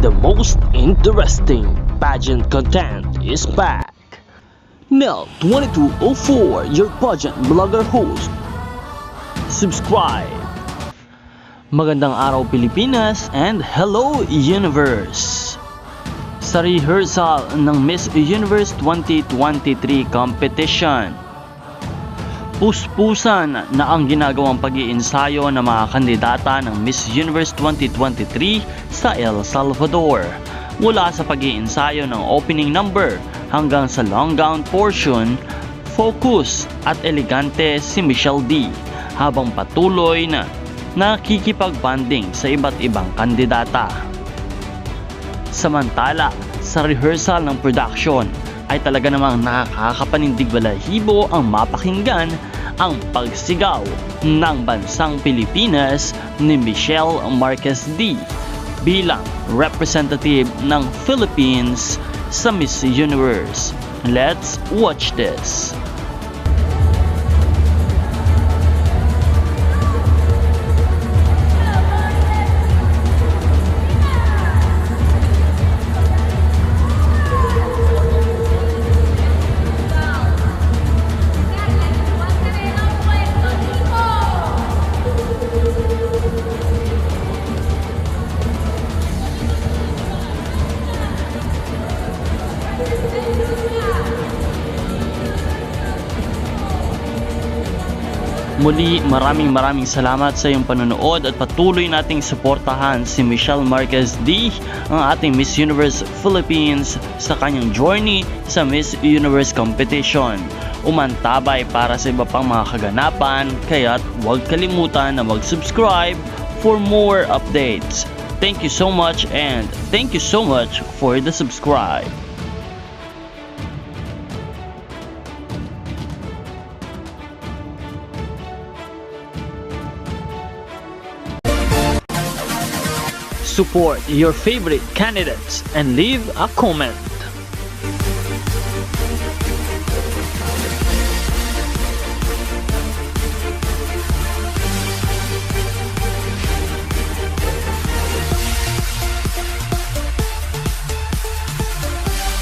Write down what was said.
the most interesting pageant content is back. Nel 2204, your pageant blogger host. Subscribe. Magandang araw Pilipinas and hello Universe! Sa rehearsal ng Miss Universe 2023 competition, puspusan na ang ginagawang pag-iinsayo ng mga kandidata ng Miss Universe 2023 sa El Salvador. Mula sa pag-iinsayo ng opening number hanggang sa long gown portion, focus at elegante si Michelle D habang patuloy na nakikipag-banding sa iba't ibang kandidata. Samantala, sa rehearsal ng production ay talaga namang nakakapanindig balahibo ang mapakinggan ang pagsigaw ng bansang Pilipinas ni Michelle Marquez D bilang representative ng Philippines sa Miss Universe. Let's watch this. Muli, maraming salamat sa iyong panonood at patuloy nating suportahan si Michelle Marquez D, ang ating Miss Universe Philippines sa kanyang journey sa Miss Universe competition. Umantabay para sa iba pang mga kaganapan, kaya't huwag kalimutan na mag-subscribe for more updates. Thank you so much and thank you so much for the subscribe. Support your favorite candidates and leave a comment.